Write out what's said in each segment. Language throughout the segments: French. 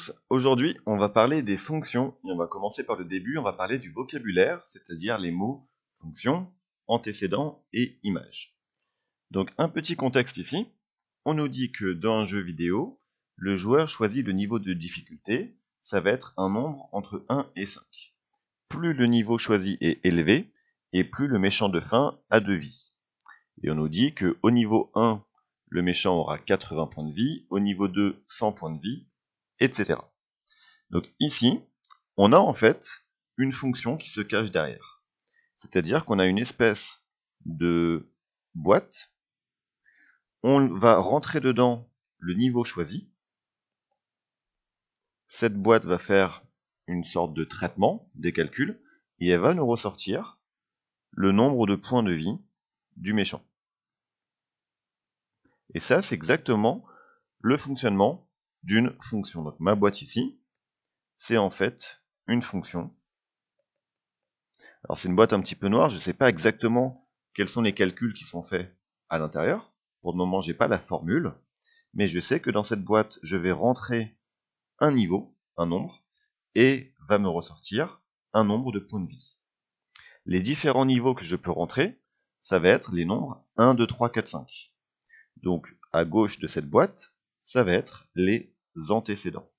tous, aujourd'hui on va parler des fonctions et on va commencer par le début, on va parler du vocabulaire, c'est-à-dire les mots fonction, antécédent et image. Donc un petit contexte ici, on nous dit que dans un jeu vidéo, le joueur choisit le niveau de difficulté, ça va être un nombre entre 1 et 5. Plus le niveau choisi est élevé, et plus le méchant de fin a de vie. Et on nous dit qu'au niveau 1, le méchant aura 80 points de vie, au niveau 2, 100 points de vie, etc. Donc ici, on a en fait une fonction qui se cache derrière. C'est-à-dire qu'on a une espèce de boîte, on va rentrer dedans le niveau choisi, cette boîte va faire une sorte de traitement des calculs, et elle va nous ressortir le nombre de points de vie du méchant. Et ça, c'est exactement le fonctionnement d'une fonction. Donc ma boîte ici, c'est en fait une fonction. Alors c'est une boîte un petit peu noire, je ne sais pas exactement quels sont les calculs qui sont faits à l'intérieur. Pour le moment, je n'ai pas la formule, mais je sais que dans cette boîte, je vais rentrer un niveau, un nombre, et va me ressortir un nombre de points de vie. Les différents niveaux que je peux rentrer, ça va être les nombres 1, 2, 3, 4, 5. Donc à gauche de cette boîte, ça va être les antécédents.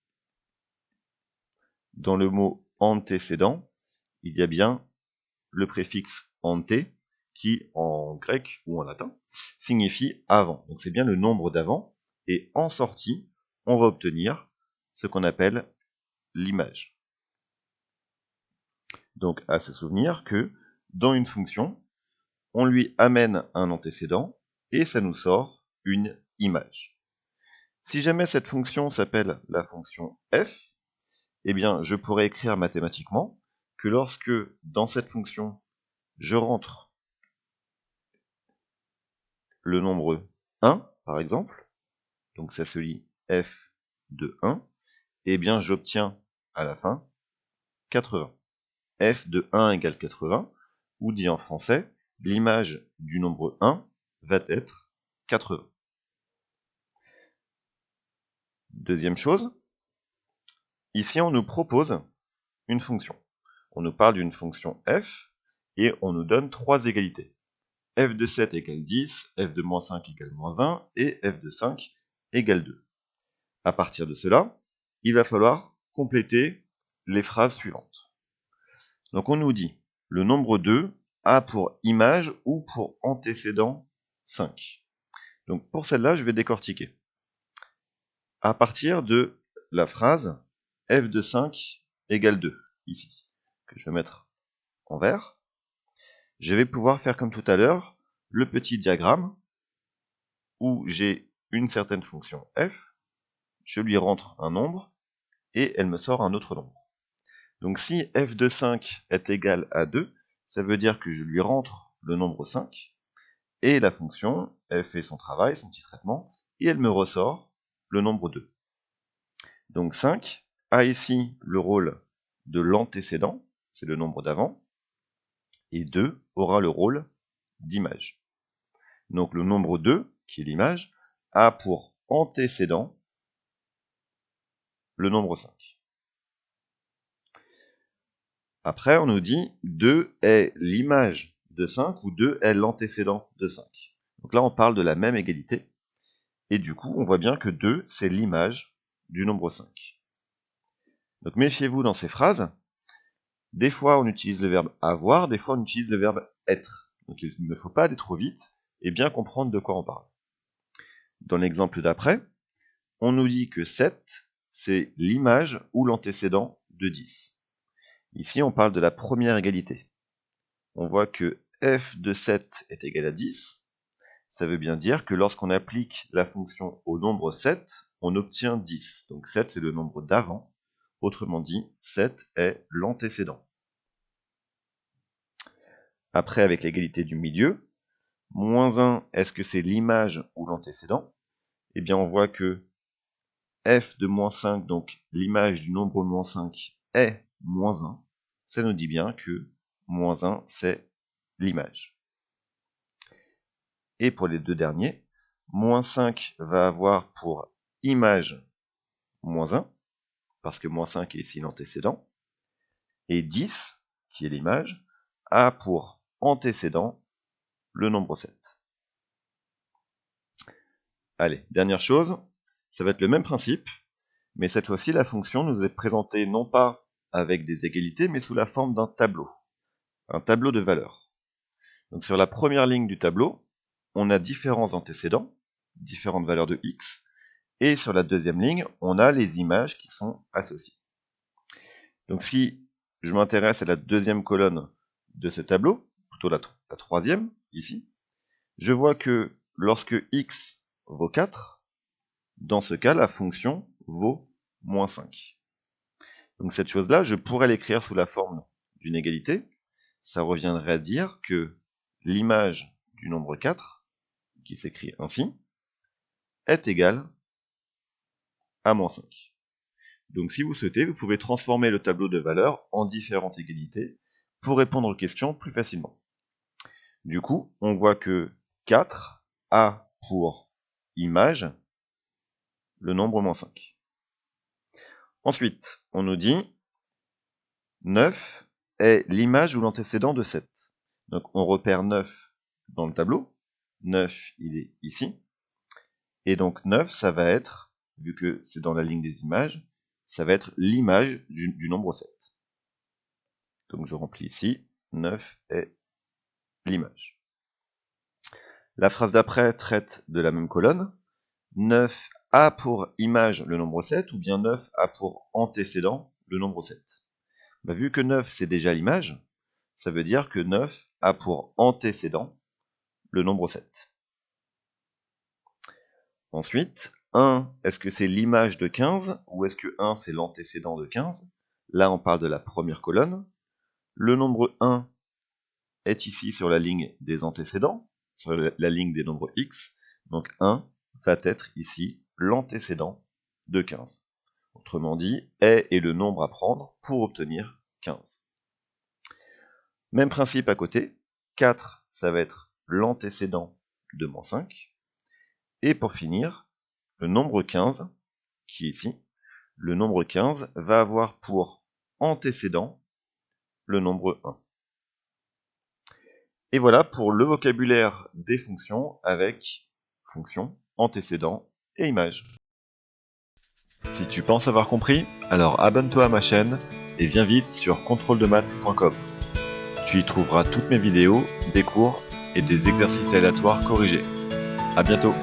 Dans le mot antécédent, il y a bien le préfixe ante qui en grec ou en latin signifie avant. Donc c'est bien le nombre d'avant, et en sortie, on va obtenir ce qu'on appelle l'image. Donc à se souvenir que dans une fonction, on lui amène un antécédent et ça nous sort une image. Si jamais cette fonction s'appelle la fonction f, eh bien je pourrais écrire mathématiquement que lorsque dans cette fonction je rentre le nombre 1 par exemple, donc ça se lit f de 1, eh bien j'obtiens à la fin 80. F de 1 égale 80, ou dit en français, l'image du nombre 1 va être 80. Deuxième chose, ici on nous propose une fonction. On nous parle d'une fonction f, et on nous donne trois égalités. F de 7 égale 10, f de moins 5 égale moins 1, et f de 5 égale 2. À partir de cela, il va falloir compléter les phrases suivantes. Donc on nous dit, le nombre 2 a pour image ou pour antécédent 5. Donc pour celle-là, je vais décortiquer. À partir de la phrase f de 5 égale 2, ici, que je vais mettre en vert, je vais pouvoir faire comme tout à l'heure, le petit diagramme, où j'ai une certaine fonction f, je lui rentre un nombre, et elle me sort un autre nombre. Donc si f de 5 est égal à 2, ça veut dire que je lui rentre le nombre 5, et la fonction, elle fait son travail, son petit traitement, et elle me ressort le nombre 2. Donc 5 a ici le rôle de l'antécédent, c'est le nombre d'avant, et 2 aura le rôle d'image. Donc le nombre 2, qui est l'image, a pour antécédent le nombre 5. Après, on nous dit 2 est l'image de 5 ou 2 est l'antécédent de 5. Donc là, on parle de la même égalité. Et du coup, on voit bien que 2, c'est l'image du nombre 5. Donc méfiez-vous dans ces phrases. Des fois, on utilise le verbe avoir, des fois, on utilise le verbe être. Donc il ne faut pas aller trop vite et bien comprendre de quoi on parle. Dans l'exemple d'après, on nous dit que 7, c'est l'image ou l'antécédent de 10. Ici, on parle de la première égalité. On voit que f de 7 est égal à 10. Ça veut bien dire que lorsqu'on applique la fonction au nombre 7, on obtient 10. Donc 7, c'est le nombre d'avant. Autrement dit, 7 est l'antécédent. Après, avec l'égalité du milieu, moins 1, est-ce que c'est l'image ou l'antécédent? Eh bien, on voit que f de moins 5, donc l'image du nombre moins 5, est moins 1. Ça nous dit bien que moins 1, c'est l'image. Et pour les deux derniers, moins 5 va avoir pour image moins 1, parce que moins 5 est ici l'antécédent, et 10, qui est l'image, a pour antécédent le nombre 7. Allez, dernière chose, ça va être le même principe, mais cette fois-ci la fonction nous est présentée non pas avec des égalités, mais sous la forme d'un tableau de valeurs. Donc sur la première ligne du tableau, on a différents antécédents, différentes valeurs de x, et sur la deuxième ligne, on a les images qui sont associées. Donc si je m'intéresse à la deuxième colonne de ce tableau, plutôt la troisième, ici, je vois que lorsque x vaut 4, dans ce cas, la fonction vaut moins 5. Donc cette chose-là, je pourrais l'écrire sous la forme d'une égalité. Ça reviendrait à dire que l'image du nombre 4, qui s'écrit ainsi, est égale à moins 5. Donc si vous souhaitez, vous pouvez transformer le tableau de valeurs en différentes égalités pour répondre aux questions plus facilement. Du coup, on voit que 4 a pour image le nombre moins 5. Ensuite, on nous dit 9 est l'image ou l'antécédent de 7. Donc on repère 9 dans le tableau. 9, il est ici. Et donc 9, ça va être, vu que c'est dans la ligne des images, ça va être l'image du nombre 7. Donc je remplis ici, 9 est l'image. La phrase d'après traite de la même colonne. 9 a pour image le nombre 7, ou bien 9 a pour antécédent le nombre 7. Vu que 9 c'est déjà l'image, ça veut dire que 9 a pour antécédent le nombre 7. Ensuite, 1, est-ce que c'est l'image de 15, ou est-ce que 1 c'est l'antécédent de 15? Là on parle de la première colonne. Le nombre 1 est ici sur la ligne des antécédents, sur la ligne des nombres x, donc 1 va être ici l'antécédent de 15. Autrement dit, est le nombre à prendre pour obtenir 15. Même principe à côté, 4 ça va être l'antécédent de moins 5. Et pour finir, le nombre 15, qui est ici, le nombre 15 va avoir pour antécédent le nombre 1. Et voilà pour le vocabulaire des fonctions avec fonction, antécédent et image. Si tu penses avoir compris, alors abonne-toi à ma chaîne et viens vite sur contrôledemaths.com. Tu y trouveras toutes mes vidéos, des cours et des exercices aléatoires corrigés. À bientôt!